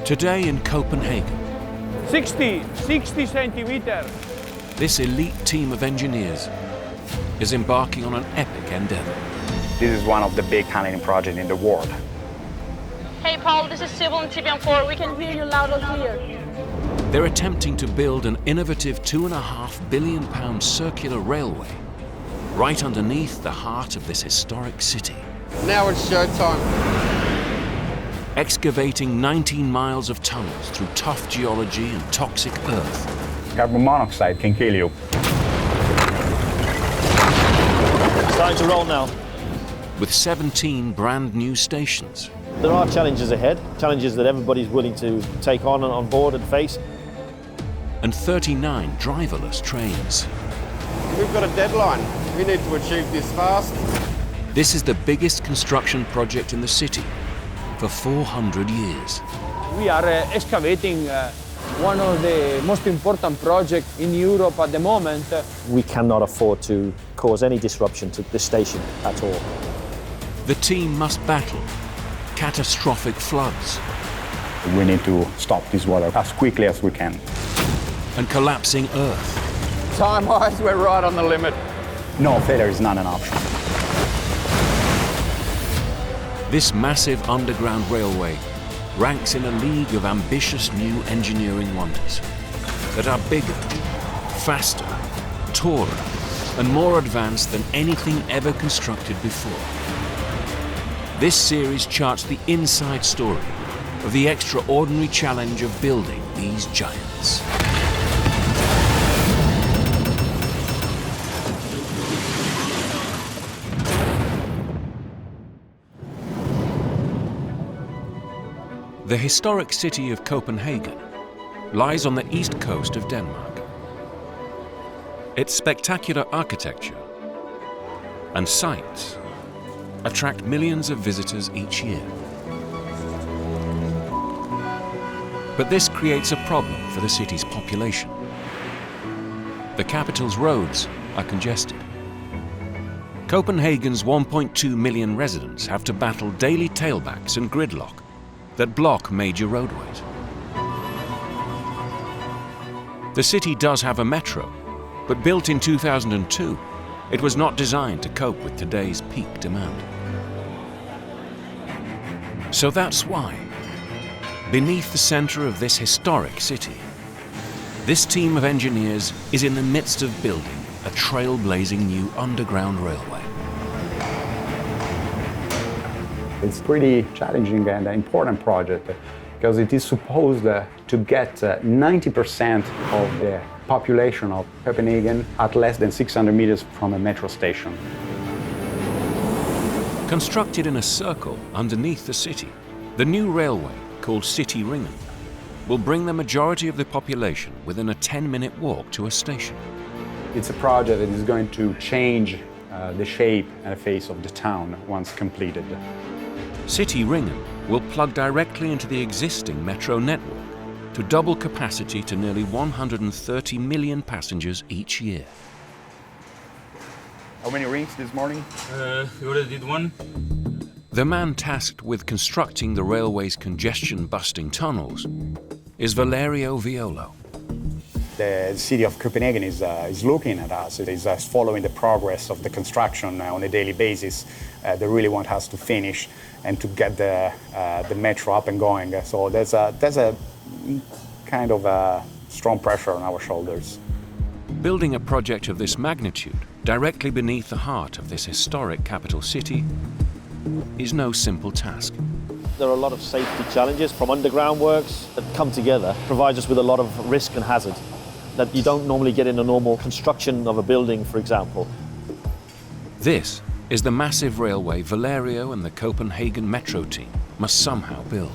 Today in Copenhagen, 60 centimeters. this elite team of engineers is embarking on an epic endeavor. This is one of the big tunneling projects in the world. Hey Paul, this is Sybil in TBM4. We can hear you loud and clear. They're attempting to build an innovative £2.5 billion circular railway right underneath the heart of this historic city. Now it's showtime. Excavating 19 miles of tunnels through tough geology and toxic earth. Carbon monoxide can kill you. Starting to roll now. With 17 brand new stations. There are challenges ahead, challenges that everybody's willing to take on board and face. And 39 driverless trains. We've got a deadline. We need to achieve this fast. This is the biggest construction project in the city for 400 years. We are excavating one of the most important projects in Europe at the moment. We cannot afford to cause any disruption to this station at all. The team must battle catastrophic floods We need to stop this water as quickly as we can. and collapsing earth. Time-wise, we're right on the limit. No, failure is not an option. This massive underground railway ranks in a league of ambitious new engineering wonders that are bigger, faster, taller, and more advanced than anything ever constructed before. This series charts the inside story of the extraordinary challenge of building these giants. The historic city of Copenhagen lies on the east coast of Denmark. Its spectacular architecture and sights attract millions of visitors each year. But this creates a problem for the city's population. The capital's roads are congested. Copenhagen's 1.2 million residents have to battle daily tailbacks and gridlock that block major roadways. The city does have a metro, but built in 2002, it was not designed to cope with today's peak demand. So that's why, beneath the center of this historic city, this team of engineers is in the midst of building a trailblazing new underground railway. It's pretty challenging and an important project because it is supposed to get 90% of the population of Copenhagen at less than 600 meters from a metro station. Constructed in a circle underneath the city, the new railway, called Cityringen, will bring the majority of the population within a 10-minute walk to a station. It's a project that is going to change the shape and face of the town once completed. Cityringen will plug directly into the existing metro network to double capacity to nearly 130 million passengers each year. How many rings this morning? We already did one. The man tasked with constructing the railway's congestion-busting tunnels is Valerio Violo. The city of Copenhagen is looking at us. It is following the progress of the construction on a daily basis. They really want us to finish and to get the metro up and going. So there's a kind of a strong pressure on our shoulders. Building a project of this magnitude directly beneath the heart of this historic capital city is no simple task. There are a lot of safety challenges from underground works that come together, provides us with a lot of risk and hazard that you don't normally get in a normal construction of a building, for example. This is the massive railway Valerio and the Copenhagen metro team must somehow build.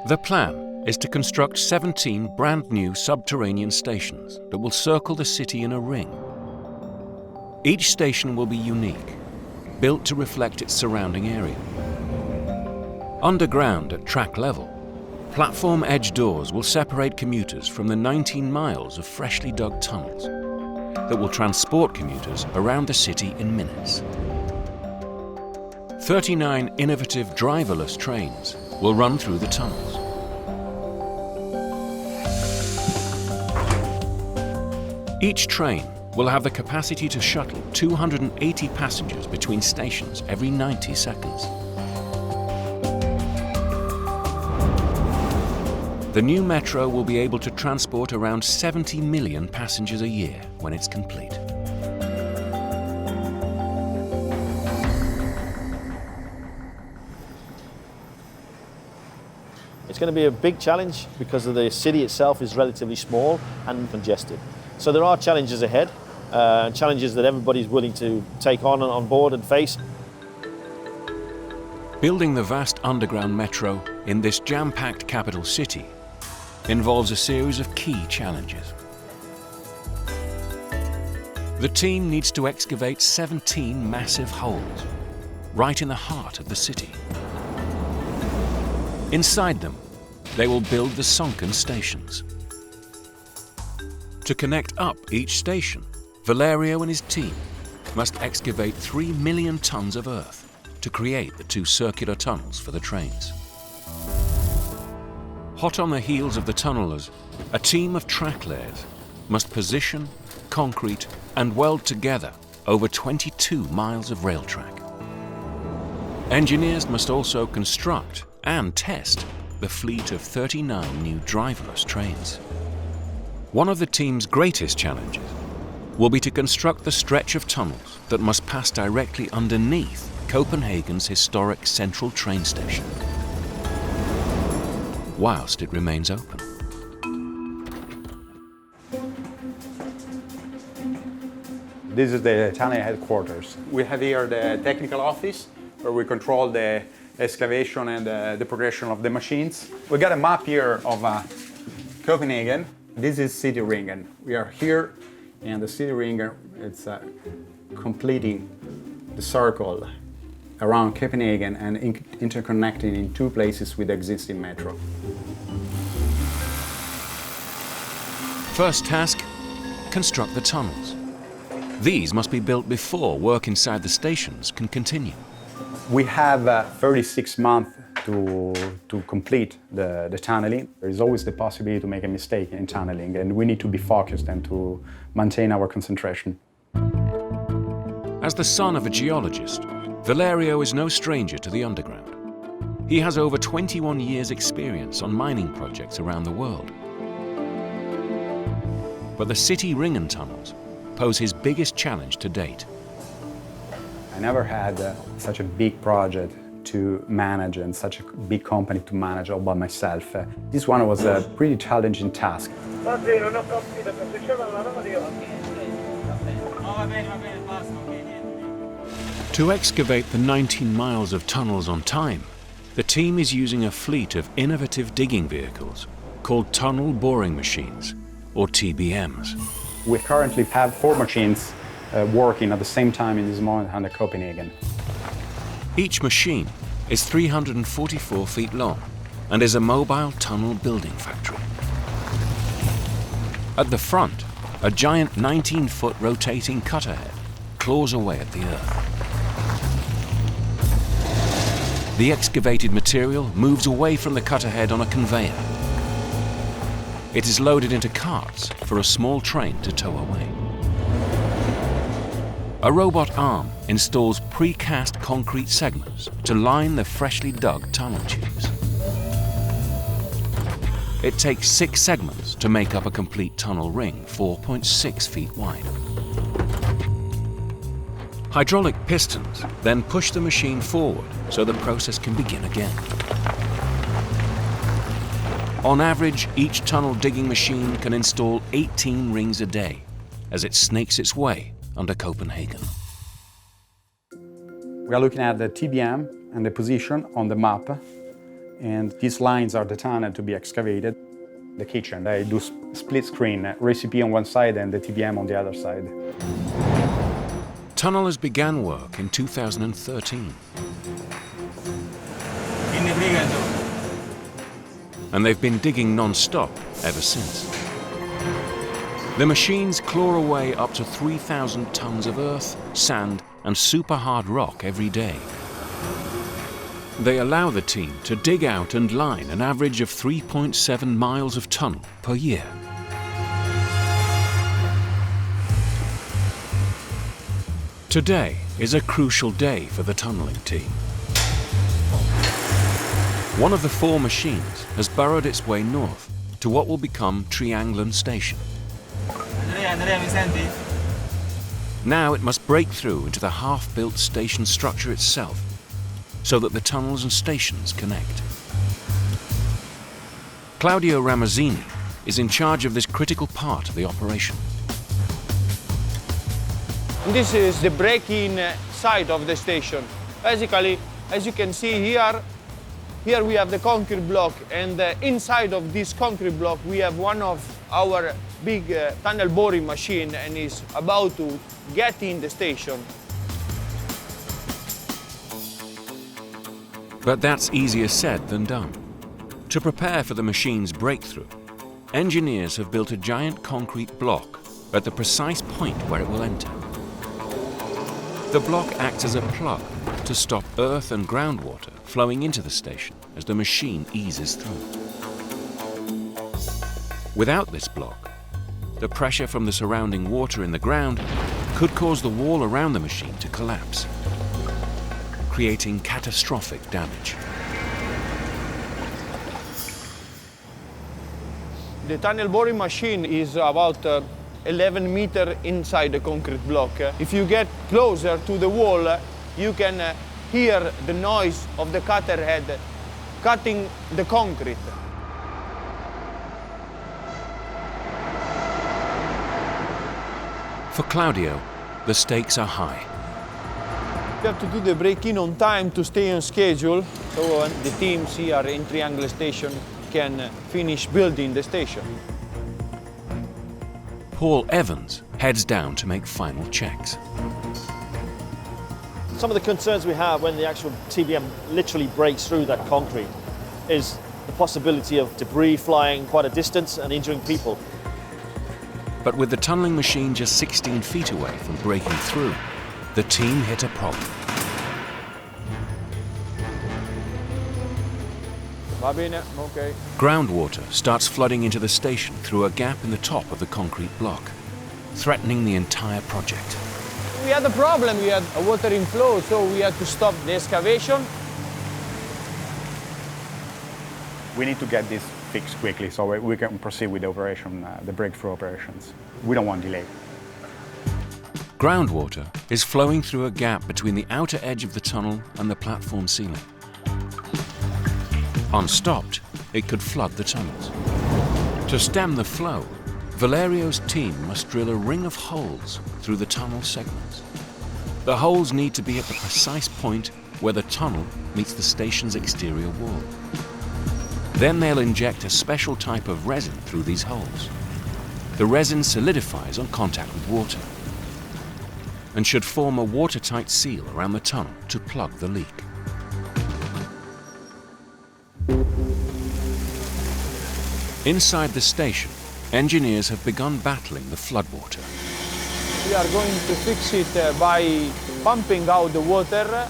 The plan is to construct 17 brand new subterranean stations that will circle the city in a ring. Each station will be unique, built to reflect its surrounding area. Underground at track level, platform edge doors will separate commuters from the 19 miles of freshly dug tunnels that will transport commuters around the city in minutes. 39 innovative driverless trains will run through the tunnels. Each train will have the capacity to shuttle 280 passengers between stations every 90 seconds. The new metro will be able to transport around 70 million passengers a year when it's complete. It's going to be a big challenge because the city itself is relatively small and congested. So there are challenges ahead, challenges that everybody's willing to take on board and face. Building the vast underground metro in this jam-packed capital city involves a series of key challenges. The team needs to excavate 17 massive holes right in the heart of the city. Inside them, they will build the sunken stations. To connect up each station, Valerio and his team must excavate 3 million tons of earth to create the 2 circular tunnels for the trains. Hot on the heels of the tunnelers, a team of track layers must position, concrete, and weld together over 22 miles of rail track. Engineers must also construct and test the fleet of 39 new driverless trains. One of the team's greatest challenges will be to construct the stretch of tunnels that must pass directly underneath Copenhagen's historic central train station, whilst it remains open. This is the Italian headquarters. We have here the technical office where we control the excavation and the progression of the machines. We got a map here of Copenhagen. This is Cityringen. We are here, and the Cityringen, it's completing the circle around Copenhagen and interconnecting in 2 places with the existing metro. First task, construct the tunnels. These must be built before work inside the stations can continue. We have 36 months to complete the tunneling. There is always the possibility to make a mistake in tunneling, and we need to be focused and to maintain our concentration. As the son of a geologist, Valerio is no stranger to the underground. He has over 21 years' experience on mining projects around the world. But the Cityringen tunnels pose his biggest challenge to date. I never had such a big project to manage and such a big company to manage all by myself. This one was a pretty challenging task. To excavate the 19 miles of tunnels on time, the team is using a fleet of innovative digging vehicles called tunnel boring machines, or TBMs. We currently have 4 machines working at the same time in this moment under Copenhagen. Each machine is 344 feet long and is a mobile tunnel building factory. At the front, a giant 19-foot rotating cutter head claws away at the earth. The excavated material moves away from the cutter head on a conveyor. It is loaded into carts for a small train to tow away. A robot arm installs precast concrete segments to line the freshly dug tunnel tubes. It takes 6 segments to make up a complete tunnel ring, 4.6 feet wide. Hydraulic pistons then push the machine forward so the process can begin again. On average, each tunnel digging machine can install 18 rings a day as it snakes its way under Copenhagen. We are looking at the TBM and the position on the map, and these lines are the tunnel to be excavated. The kitchen, they do split screen, recipe on one side and the TBM on the other side. Tunnelers began work in 2013. And they've been digging non-stop ever since. The machines claw away up to 3,000 tons of earth, sand, and super hard rock every day. They allow the team to dig out and line an average of 3.7 miles of tunnel per year. Today is a crucial day for the tunnelling team. One of the 4 machines has burrowed its way north to what will become Cityringen Station. Now it must break through into the half-built station structure itself, so that the tunnels and stations connect. Claudio Ramazzini is in charge of this critical part of the operation. This is the break-in side of the station. Basically, as you can see here we have the concrete block, and inside of this concrete block we have one of our big tunnel boring machine, and is about to get in the station. But that's easier said than done. To prepare for the machine's breakthrough, engineers have built a giant concrete block at the precise point where it will enter. The block acts as a plug to stop earth and groundwater flowing into the station as the machine eases through. Without this block, the pressure from the surrounding water in the ground could cause the wall around the machine to collapse, creating catastrophic damage. The tunnel boring machine is about 11 meters inside the concrete block. If you get closer to the wall, you can hear the noise of the cutter head cutting the concrete. For Claudio, the stakes are high. We have to do the break-in on time to stay on schedule, so the teams here in Cityringen Station can finish building the station. Paul Evans heads down to make final checks. Some of the concerns we have when the actual TBM literally breaks through that concrete is the possibility of debris flying quite a distance and injuring people. But with the tunnelling machine just 16 feet away from breaking through, the team hit a problem. Va bene, okay. Groundwater starts flooding into the station through a gap in the top of the concrete block, threatening the entire project. We had a problem, we had a water inflow, so we had to stop the excavation. We need to get this fixed quickly so we can proceed with the operation, the breakthrough operations. We don't want delay. Groundwater is flowing through a gap between the outer edge of the tunnel and the platform ceiling. Unstopped, it could flood the tunnels. To stem the flow, Valerio's team must drill a ring of holes through the tunnel segments. The holes need to be at the precise point where the tunnel meets the station's exterior wall. Then they'll inject a special type of resin through these holes. The resin solidifies on contact with water and should form a watertight seal around the tunnel to plug the leak. Inside the station, engineers have begun battling the floodwater. We are going to fix it by pumping out the water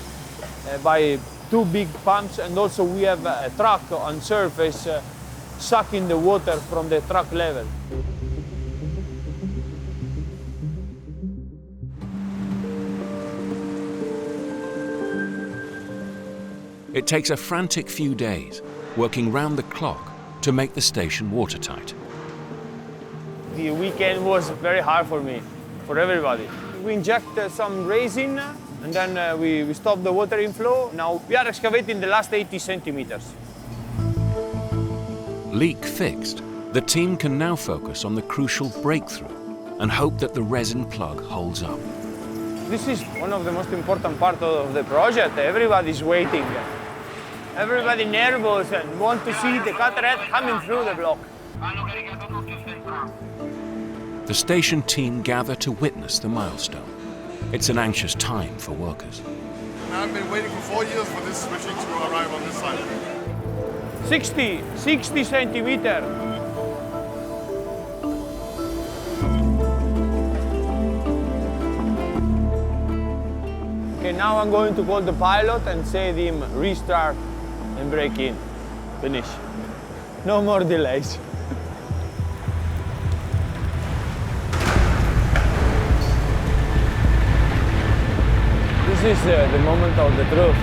by 2 big pumps, and also we have a truck on surface sucking the water from the truck level. It takes a frantic few days, working round the clock to make the station watertight. The weekend was very hard for me, for everybody. We inject some resin, and then we stop the water inflow. Now we are excavating the last 80 centimeters. Leak fixed, the team can now focus on the crucial breakthrough and hope that the resin plug holds up. This is one of the most important parts of the project. Everybody's waiting. Everybody nervous and want to see the cutter head coming through the block. The station team gather to witness the milestone. It's an anxious time for workers. I've been waiting for 4 years for this machine to arrive on this side. 60 centimeters. Okay, now I'm going to call the pilot and say to him, restart and break in. Finish. No more delays. This is the moment of the truth.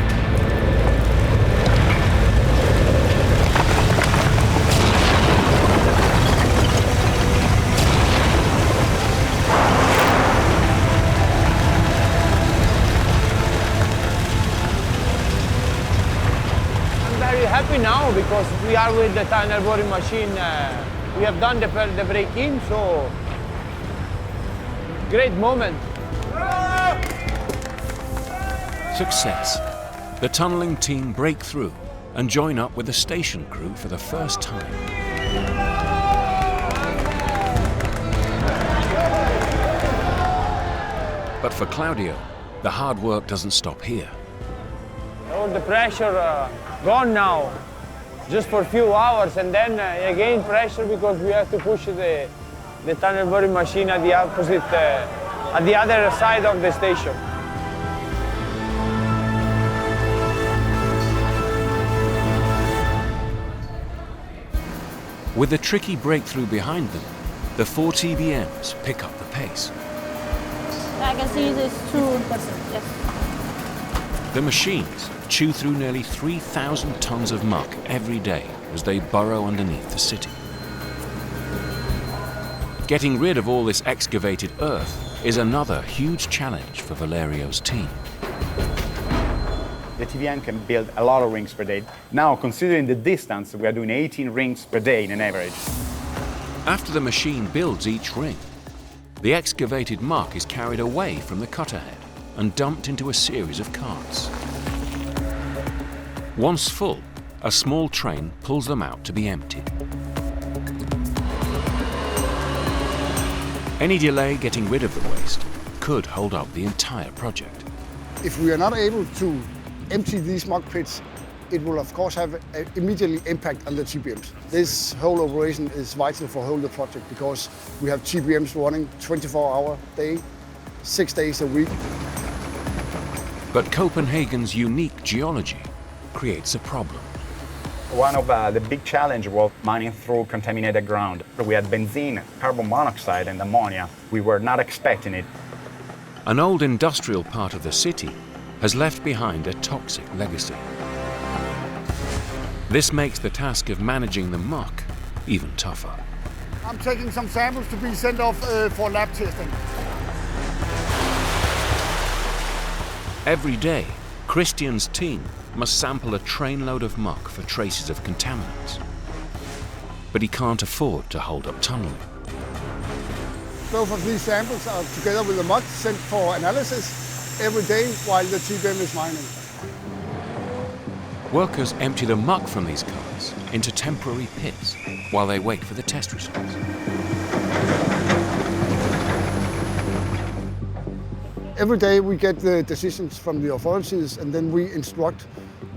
I'm very happy now because we are with the tunnel boring machine. We have done the break-in, so great moment. Success. The tunnelling team break through and join up with the station crew for the first time. But for Claudio, the hard work doesn't stop here. All the pressure gone now, just for a few hours, and then again pressure because we have to push the tunnel boring machine at the opposite, at the other side of the station. With the tricky breakthrough behind them, the 4 TBMs pick up the pace. I can see this too, but yes. The machines chew through nearly 3,000 tons of muck every day as they burrow underneath the city. Getting rid of all this excavated earth is another huge challenge for Valerio's team. The TBM can build a lot of rings per day. Now, considering the distance, we are doing 18 rings per day in an average. After the machine builds each ring, the excavated muck is carried away from the cutter head and dumped into a series of carts. Once full, a small train pulls them out to be emptied. Any delay getting rid of the waste could hold up the entire project. If we are not able to empty these muck pits, it will of course have an immediately impact on the TBMs. This whole operation is vital for the whole project because we have TBMs running 24-hour day, 6 days a week. But Copenhagen's unique geology creates a problem. One of the big challenges was mining through contaminated ground. We had benzene, carbon monoxide and ammonia. We were not expecting it. An old industrial part of the city has left behind a toxic legacy. This makes the task of managing the muck even tougher. I'm taking some samples to be sent off for lab testing. Every day, Christian's team must sample a trainload of muck for traces of contaminants. But he can't afford to hold up tunneling. Both of these samples are together with the muck sent for analysis every day while the TBM is mining. Workers empty the muck from these cars into temporary pits while they wait for the test results. Every day we get the decisions from the authorities and then we instruct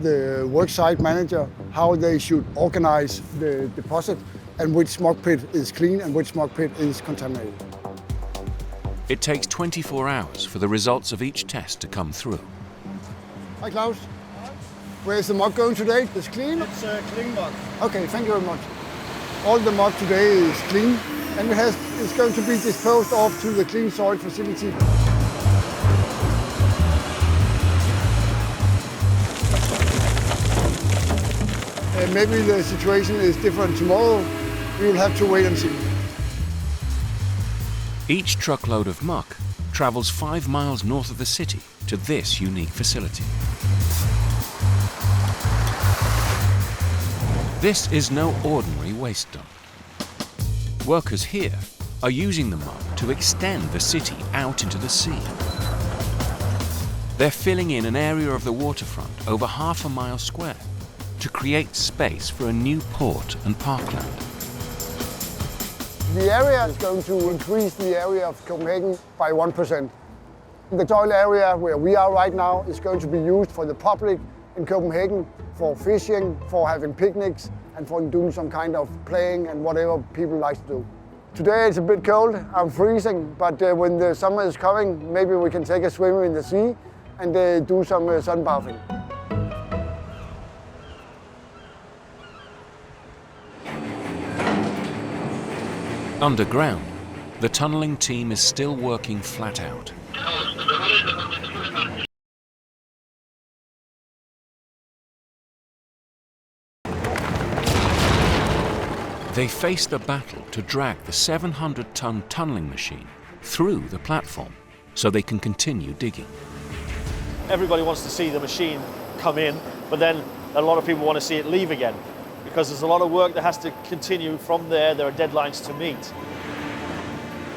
the worksite manager how they should organize the deposit and which muck pit is clean and which muck pit is contaminated. It takes 24 hours for the results of each test to come through. Hi Klaus. Where's the muck going today? It's clean? It's clean muck. Okay, thank you very much. All the muck today is clean and it's going to be disposed of to the clean soil facility. Maybe the situation is different tomorrow. We will have to wait and see. Each truckload of muck travels 5 miles north of the city to this unique facility. This is no ordinary waste dump. Workers here are using the muck to extend the city out into the sea. They're filling in an area of the waterfront over half a mile square to create space for a new port and parkland. The area is going to increase the area of Copenhagen by 1%. The soil area where we are right now is going to be used for the public in Copenhagen, for fishing, for having picnics, and for doing some kind of playing and whatever people like to do. Today it's a bit cold, I'm freezing, but when the summer is coming, maybe we can take a swim in the sea and they do some sunbathing. Underground, the tunneling team is still working flat out. They face the battle to drag the 700-ton tunneling machine through the platform so they can continue digging. Everybody wants to see the machine come in, but then a lot of people want to see it leave again because there's a lot of work that has to continue from there. There are deadlines to meet.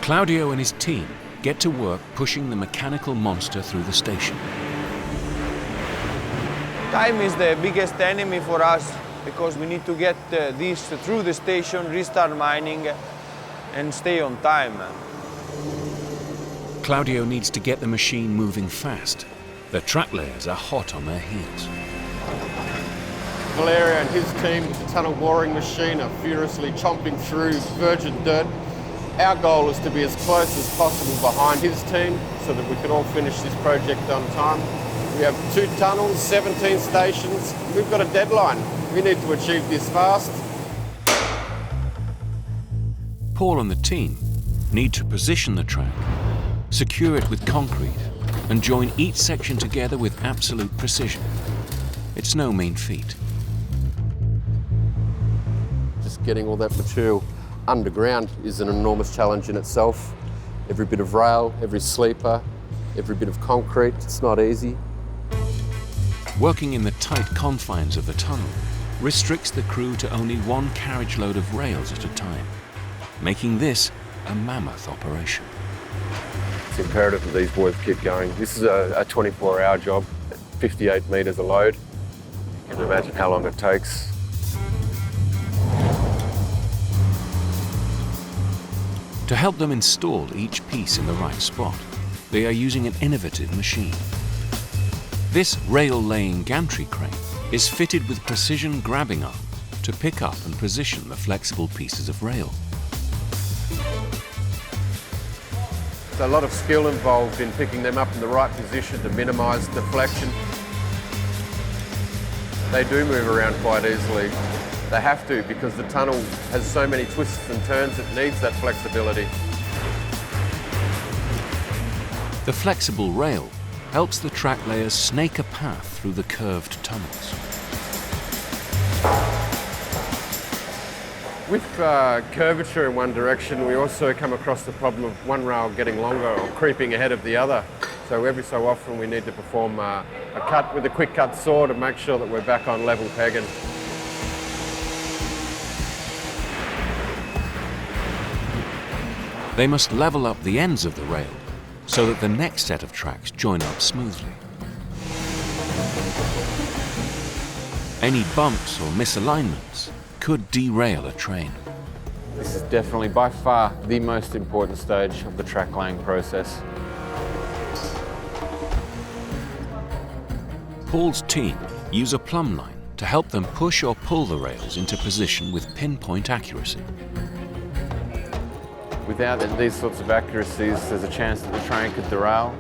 Claudio and his team get to work pushing the mechanical monster through the station. Time is the biggest enemy for us because we need to get this through the station, restart mining, and stay on time. Claudio needs to get the machine moving fast. The track layers are hot on their heels. Valerio and his team with the tunnel boring machine are furiously chomping through virgin dirt. Our goal is to be as close as possible behind his team so that we can all finish this project on time. We have 2 tunnels, 17 stations. We've got a deadline. We need to achieve this fast. Paul and the team need to position the track, secure it with concrete, and join each section together with absolute precision. It's no mean feat. Just getting all that material underground is an enormous challenge in itself. Every bit of rail, every sleeper, every bit of concrete, it's not easy. Working in the tight confines of the tunnel restricts the crew to only 1 carriage load of rails at a time, making this a mammoth operation. It's imperative that these boys keep going. This is a 24-hour job, 58 metres a load. You can imagine how long it takes. To help them install each piece in the right spot, they are using an innovative machine. This rail-laying gantry crane is fitted with precision grabbing arms to pick up and position the flexible pieces of rail. There's a lot of skill involved in picking them up in the right position to minimise deflection. They do move around quite easily. They have to because the tunnel has so many twists and turns, it needs that flexibility. The flexible rail helps the track layers snake a path through the curved tunnels. With curvature in one direction, we also come across the problem of one rail getting longer or creeping ahead of the other. So every so often we need to perform a cut with a quick cut saw to make sure that we're back on level pegging. They must level up the ends of the rail so that the next set of tracks join up smoothly. Any bumps or misalignments could derail a train. This is definitely by far the most important stage of the track laying process. Paul's team use a plumb line to help them push or pull the rails into position with pinpoint accuracy. Without these sorts of accuracies, there's a chance that the train could derail.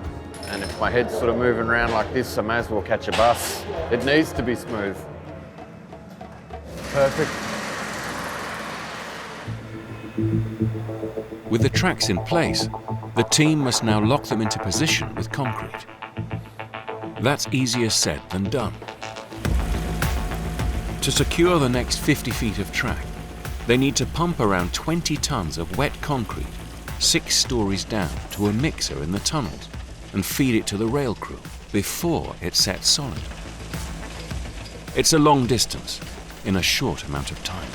And if my head's sort of moving around like this, I may as well catch a bus. It needs to be smooth. Perfect. With the tracks in place, the team must now lock them into position with concrete. That's easier said than done. To secure the next 50 feet of track, they need to pump around 20 tons of wet concrete 6 stories down to a mixer in the tunnels and feed it to the rail crew before it sets solid. It's a long distance in a short amount of time.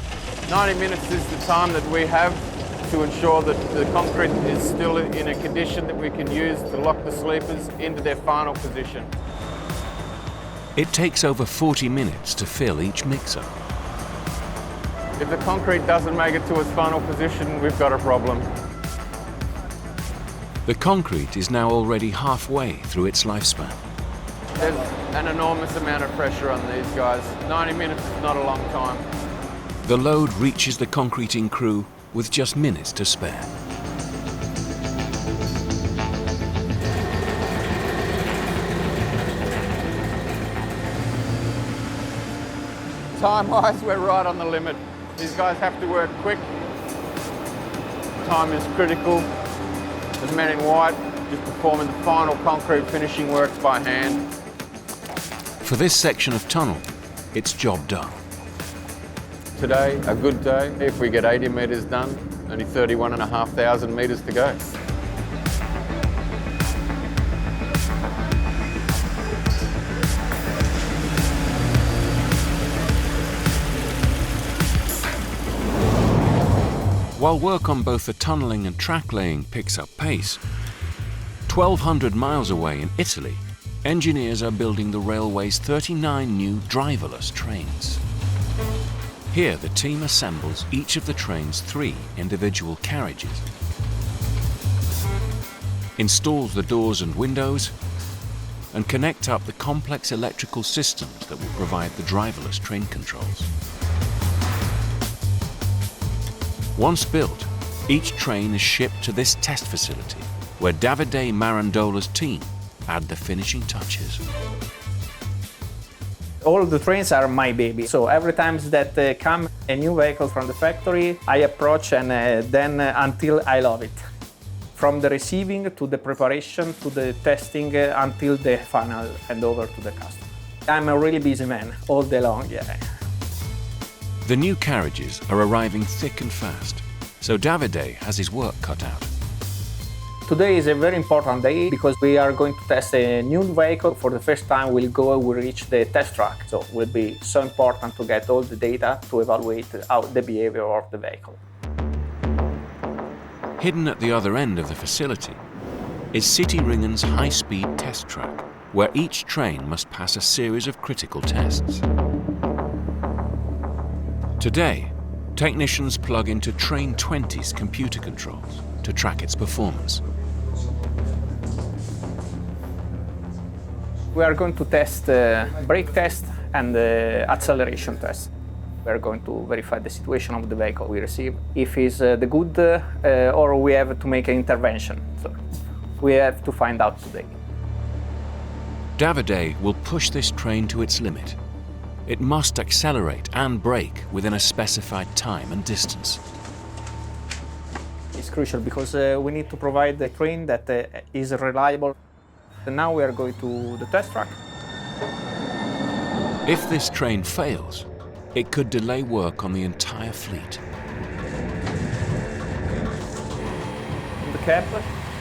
90 minutes is the time that we have to ensure that the concrete is still in a condition that we can use to lock the sleepers into their final position. It takes over 40 minutes to fill each mixer. If the concrete doesn't make it to its final position, we've got a problem. The concrete is now already halfway through its lifespan. There's an enormous amount of pressure on these guys. 90 minutes is not a long time. The load reaches the concreting crew with just minutes to spare. Time-wise, we're right on the limit. These guys have to work quick. Time is critical. The men in white just performing the final concrete finishing works by hand. For this section of tunnel, it's job done. Today, a good day. If we get 80 metres done, only 31,500 metres to go. While work on both the tunnelling and track laying picks up pace, 1,200 miles away in Italy, engineers are building the railway's 39 new driverless trains. Here, the team assembles each of the train's 3 individual carriages, installs the doors and windows, and connect up the complex electrical systems that will provide the driverless train controls. Once built, each train is shipped to this test facility, where Davide Marandola's team add the finishing touches. All the trains are my baby, so every time that come a new vehicle from the factory, I approach and then until I love it. From the receiving to the preparation to the testing until the final handover to the customer. I'm a really busy man all day long, yeah. The new carriages are arriving thick and fast, so Davide has his work cut out. Today is a very important day because we are going to test a new vehicle. For the first time we reach the test track, so it will be so important to get all the data to evaluate the behavior of the vehicle. Hidden at the other end of the facility is Cityringen's high-speed test track, where each train must pass a series of critical tests. Today, technicians plug into Train 20's computer controls to track its performance. We are going to test the brake test and the acceleration test. We are going to verify the situation of the vehicle we receive, if it's the good or we have to make an intervention. So we have to find out today. Davide will push this train to its limit. It must accelerate and brake within a specified time and distance. It's crucial because we need to provide a train that is reliable. And now we are going to the test track. If this train fails, it could delay work on the entire fleet. In the cab,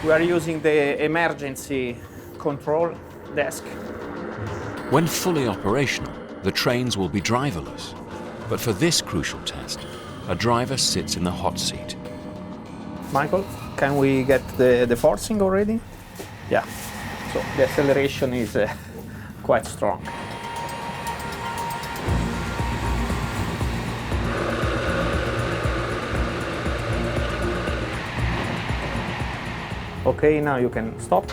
we are using the emergency control desk. When fully operational, the trains will be driverless. But for this crucial test, a driver sits in the hot seat. Michael, can we get the forcing already? Yeah, so the acceleration is quite strong. Okay, now you can stop.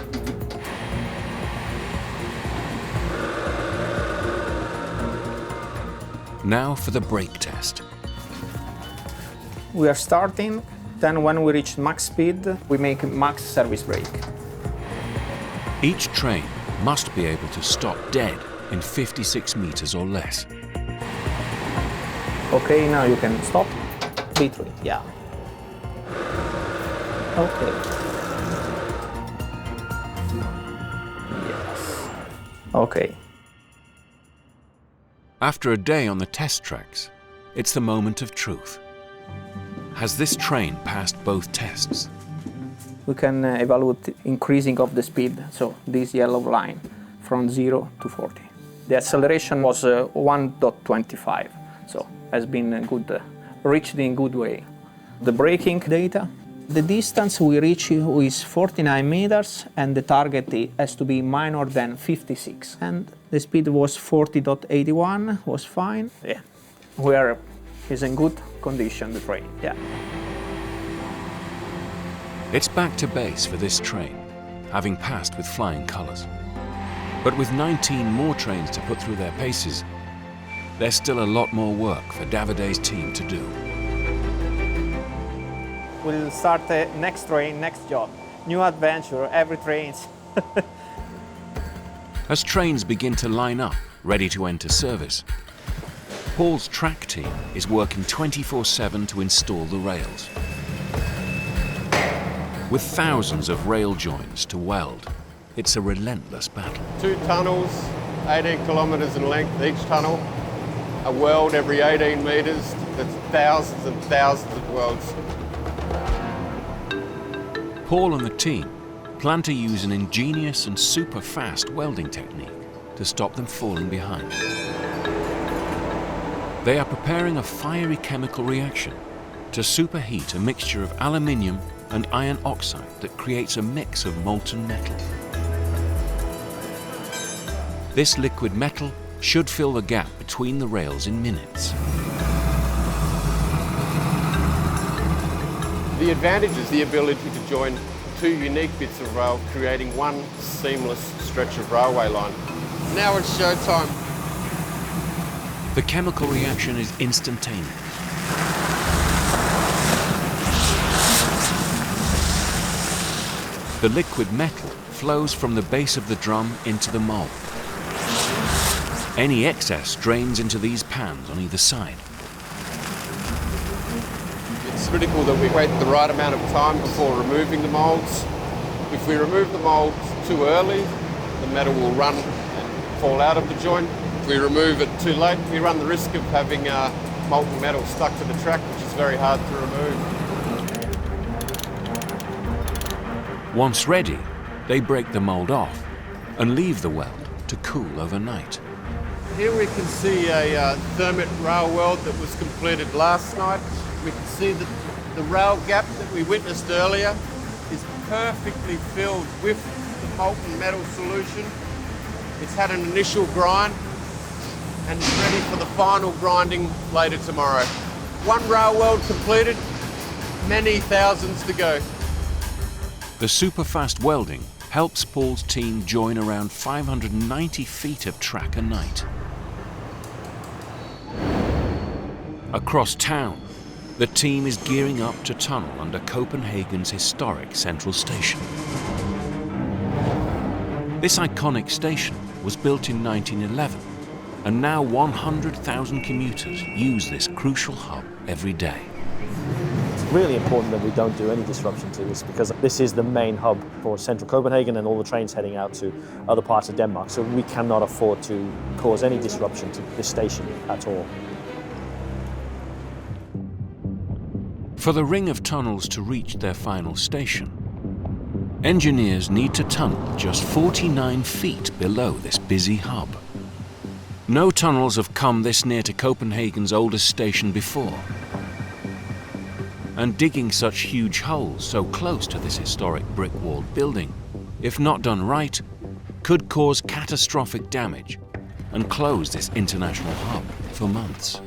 Now for the brake test. We are starting, then when we reach max speed, we make max service brake. Each train must be able to stop dead in 56 meters or less. Okay, now you can stop. B3, yeah. Okay. Yes. Okay. After a day on the test tracks, it's the moment of truth. Has this train passed both tests? We can evaluate increasing of the speed, so this yellow line, from 0 to 40. The acceleration was 1.25, so has been good, reached in good way. The braking data, the distance we reach is 49 meters and the target has to be minor than 56. And the speed was 40.81, was fine. Yeah, is in good condition, the train, yeah. It's back to base for this train, having passed with flying colours. But with 19 more trains to put through their paces, there's still a lot more work for Davide's team to do. We'll start the next train, next job. New adventure, every train. As trains begin to line up, ready to enter service, Paul's track team is working 24/7 to install the rails. With thousands of rail joins to weld, it's a relentless battle. 2 tunnels, 18 kilometres in length each tunnel, a weld every 18 metres. That's thousands and thousands of welds. Paul and the team plan to use an ingenious and super fast welding technique to stop them falling behind. They are preparing a fiery chemical reaction to superheat a mixture of aluminium and iron oxide that creates a mix of molten metal. This liquid metal should fill the gap between the rails in minutes. The advantage is the ability to join 2 unique bits of rail, creating one seamless stretch of railway line. Now it's showtime. The chemical reaction is instantaneous. The liquid metal flows from the base of the drum into the mold. Any excess drains into these pans on either side. It's critical that we wait the right amount of time before removing the moulds. If we remove the moulds too early, the metal will run and fall out of the joint. If we remove it too late, we run the risk of having molten metal stuck to the track, which is very hard to remove. Once ready, they break the mold off and leave the weld to cool overnight. Here we can see a thermit rail weld that was completed last night. We can see that the rail gap that we witnessed earlier is perfectly filled with the molten metal solution. It's had an initial grind and is ready for the final grinding later tomorrow. 1 rail weld completed, many thousands to go. The super-fast welding helps Paul's team join around 590 feet of track a night. Across town, the team is gearing up to tunnel under Copenhagen's historic central station. This iconic station was built in 1911, and now 100,000 commuters use this crucial hub every day. It's really important that we don't do any disruption to this, because this is the main hub for central Copenhagen and all the trains heading out to other parts of Denmark. So we cannot afford to cause any disruption to this station at all. For the ring of tunnels to reach their final station, engineers need to tunnel just 49 feet below this busy hub. No tunnels have come this near to Copenhagen's oldest station before. And digging such huge holes so close to this historic brick-walled building, if not done right, could cause catastrophic damage and close this international hub for months.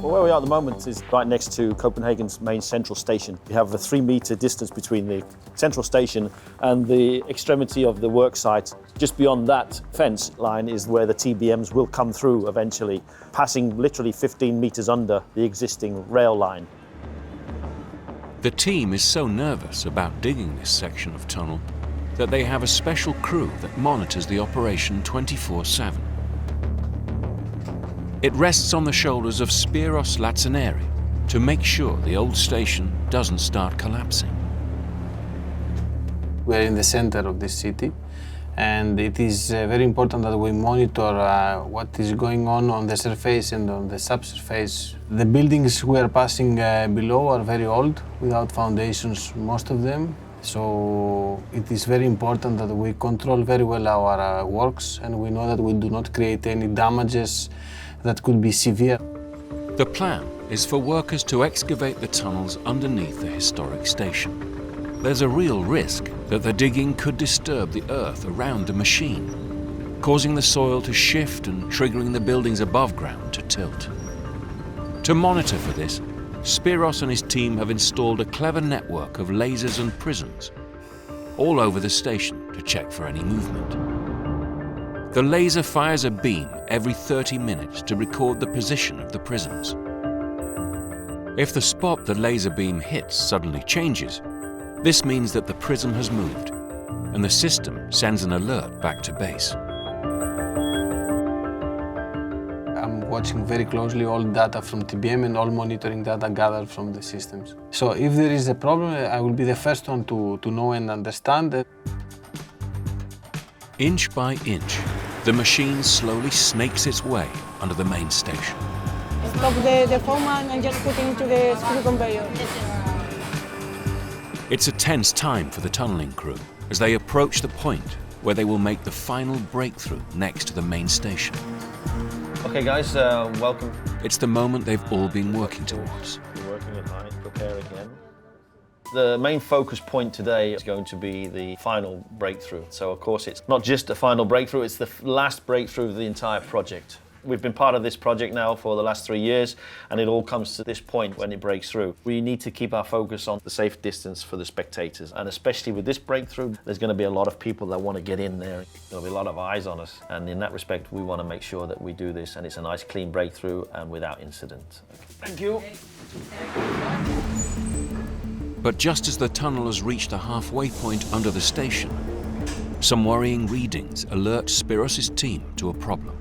Well, where we are at the moment is right next to Copenhagen's main central station. We have a 3-meter distance between the central station and the extremity of the work site. Just beyond that fence line is where the TBMs will come through eventually, passing literally 15 meters under the existing rail line. The team is so nervous about digging this section of tunnel that they have a special crew that monitors the operation 24/7. It rests on the shoulders of Spiros Latsaneri to make sure the old station doesn't start collapsing. We're in the center of this city, and it is very important that we monitor what is going on the surface and on the subsurface. The buildings we are passing below are very old, without foundations, most of them. So it is very important that we control very well our works, and we know that we do not create any damages that could be severe. The plan is for workers to excavate the tunnels underneath the historic station. There's a real risk that the digging could disturb the earth around the machine, causing the soil to shift and triggering the buildings above ground to tilt. To monitor for this, Spiros and his team have installed a clever network of lasers and prisms all over the station to check for any movement. The laser fires a beam every 30 minutes to record the position of the prisms. If the spot the laser beam hits suddenly changes, this means that the prism has moved, and the system sends an alert back to base. watching very closely all data from TBM and all monitoring data gathered from the systems. So if there is a problem, I will be the first one to know and understand it. Inch by inch, the machine slowly snakes its way under the main station. Stop the foreman and just put it into the screw conveyor. It's a tense time for the tunneling crew as they approach the point where they will make the final breakthrough next to the main station. Okay guys, welcome. It's the moment they've all been working towards. We're working at night, prepare again. The main focus point today is going to be the final breakthrough. So of course it's not just a final breakthrough, it's the last breakthrough of the entire project. We've been part of this project now for the last 3 years, and it all comes to this point when it breaks through. We need to keep our focus on the safe distance for the spectators, and especially with this breakthrough, there's going to be a lot of people that want to get in there. There'll be a lot of eyes on us, and in that respect, we want to make sure that we do this, and it's a nice, clean breakthrough and without incident. Thank you. But just as the tunnel has reached the halfway point under the station, some worrying readings alert Spiros' team to a problem.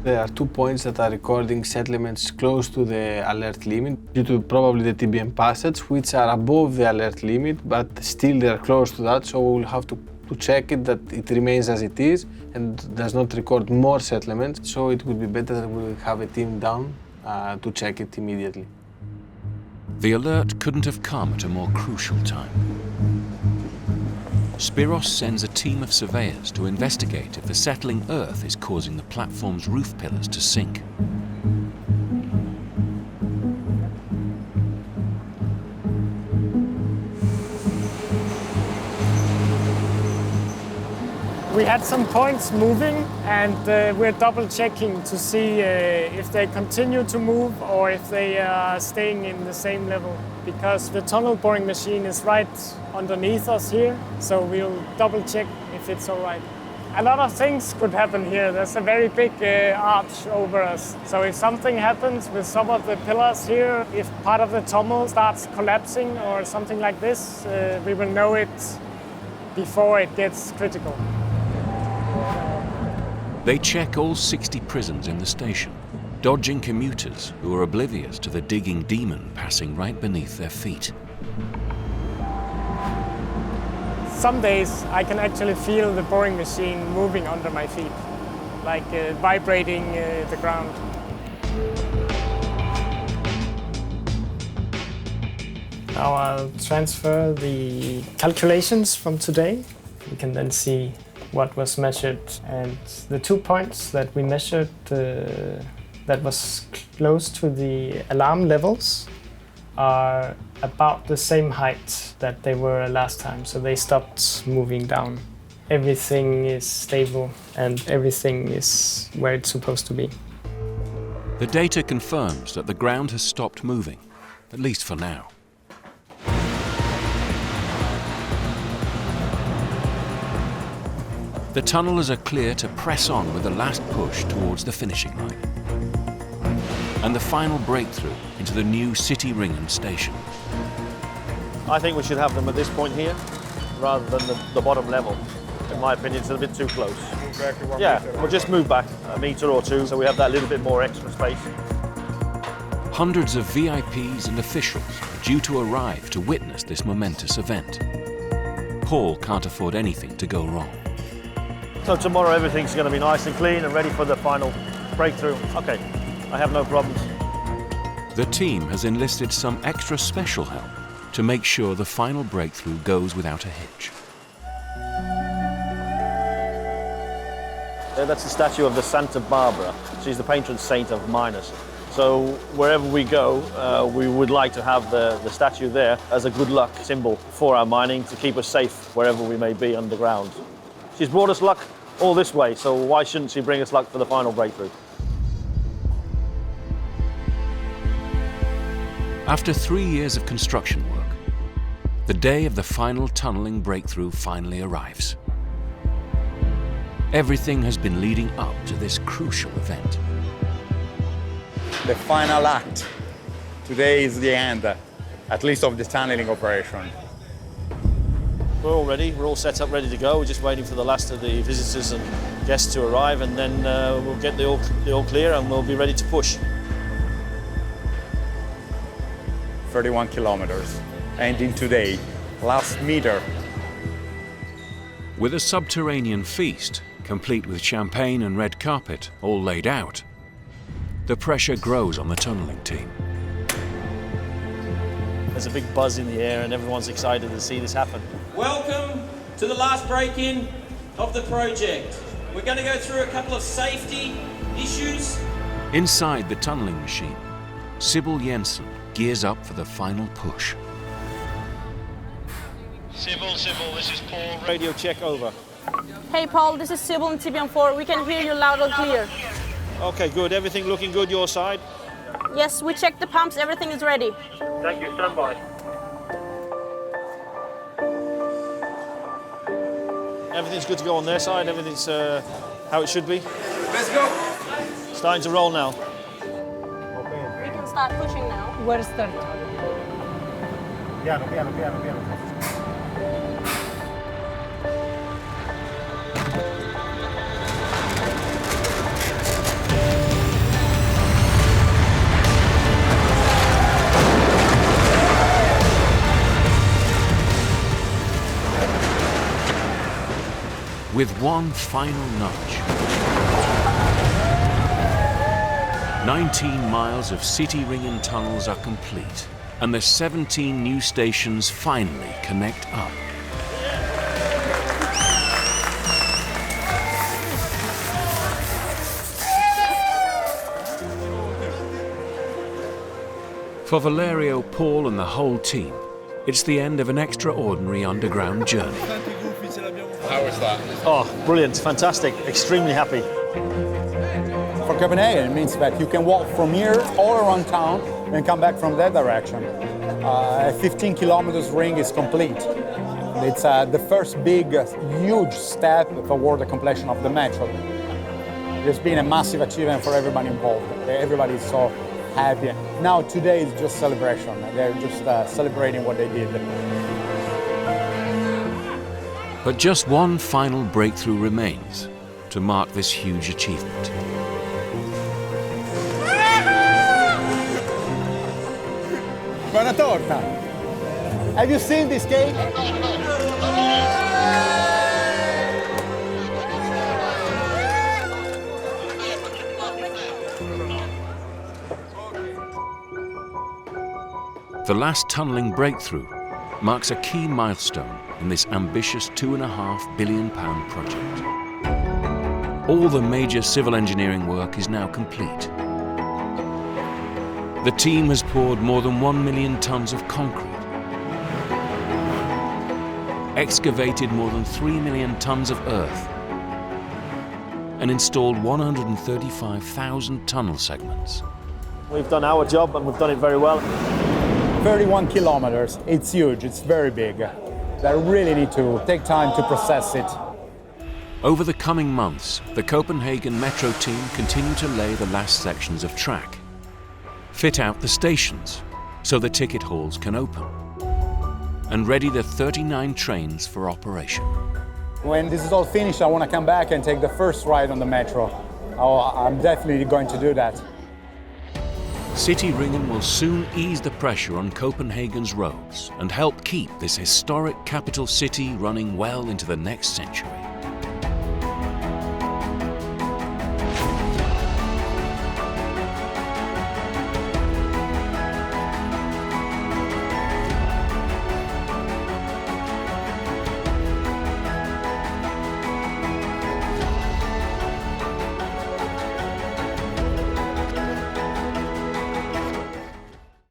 There are 2 points that are recording settlements close to the alert limit due to probably the TBM passage, which are above the alert limit, but still they are close to that, so we will have to check it that it remains as it is and does not record more settlements, so it would be better that we have a team down to check it immediately. The alert couldn't have come at a more crucial time. Spiros sends a team of surveyors to investigate if the settling earth is causing the platform's roof pillars to sink. We had some points moving, and we're double checking to see if they continue to move or if they are staying in the same level, because the tunnel boring machine is right underneath us here, so we'll double check if it's all right. A lot of things could happen here. There's a very big arch over us, so if something happens with some of the pillars here, if part of the tunnel starts collapsing or something like this, we will know it before it gets critical. They check all 60 prisons in the station, dodging commuters who are oblivious to the digging demon passing right beneath their feet. Some days I can actually feel the boring machine moving under my feet, like vibrating the ground. Now I'll transfer the calculations from today. We can then see what was measured, and the 2 points that we measured that was close to the alarm levels are about the same height that they were last time, so they stopped moving down. Everything is stable and everything is where it's supposed to be. The data confirms that the ground has stopped moving, at least for now. The tunnelers are clear to press on with the last push towards the finishing line. And the final breakthrough into the new Cityringen station. I think we should have them at this point here, rather than the bottom level. In my opinion, it's a bit too close. Move back to 1 yeah, meter. we'll just move back a metre or two, so we have that little bit more extra space. Hundreds of VIPs and officials are due to arrive to witness this momentous event. Paul can't afford anything to go wrong. So tomorrow everything's going to be nice and clean and ready for the final breakthrough. Okay, I have no problems. The team has enlisted some extra special help to make sure the final breakthrough goes without a hitch. That's the statue of the Santa Barbara. She's the patron saint of miners. So wherever we go, we would like to have the statue there as a good luck symbol for our mining to keep us safe wherever we may be underground. She's brought us luck all this way, so why shouldn't she bring us luck for the final breakthrough? After 3 years of construction work, the day of the final tunneling breakthrough finally arrives. Everything has been leading up to this crucial event. The final act. Today is the end, at least of the tunneling operation. We're all ready, we're all set up, ready to go. We're just waiting for the last of the visitors and guests to arrive, and then we'll get the all clear and we'll be ready to push. 31 kilometers, ending today, last meter. With a subterranean feast, complete with champagne and red carpet all laid out, the pressure grows on the tunnelling team. There's a big buzz in the air and everyone's excited to see this happen. Welcome to the last break-in of the project. We're going to go through a couple of safety issues. Inside the tunnelling machine, Sibyl Jensen gears up for the final push. Sibyl, this is Paul. Radio check over. Hey Paul, this is Sibyl in TBM4. We can hear you loud and clear. Okay, good. Everything looking good your side? Yes, we checked the pumps. Everything is ready. Thank you, stand by. Everything's good to go on their side. Everything's how it should be. Let's go. Starting to roll now. We can start pushing now. Where start? Piano, piano, piano, piano. With one final nudge, 19 miles of Cityringen tunnels are complete, and the 17 new stations finally connect up. For Valerio, Paul and the whole team, it's the end of an extraordinary underground journey. How was that? Oh, brilliant, fantastic, extremely happy. For Copenhagen, it means that you can walk from here all around town and come back from that direction. A 15 kilometers ring is complete. It's the first big, huge step toward the completion of the metro. It's been a massive achievement for everybody involved. Everybody is so happy. Now today is just celebration. They're just celebrating what they did. But just one final breakthrough remains to mark this huge achievement. Buona torta! Have you seen this cake? The last tunnelling breakthrough marks a key milestone in this ambitious £2.5 billion project. All the major civil engineering work is now complete. The team has poured more than 1 million tonnes of concrete, excavated more than 3 million tonnes of earth, and installed 135,000 tunnel segments. We've done our job and we've done it very well. 31 kilometers, it's huge, it's very big. They really need to take time to process it. Over the coming months, the Copenhagen Metro team continue to lay the last sections of track, fit out the stations so the ticket halls can open, and ready the 39 trains for operation. When this is all finished, I want to come back and take the first ride on the metro. I'm definitely going to do that. Cityringen will soon ease the pressure on Copenhagen's roads and help keep this historic capital city running well into the next century.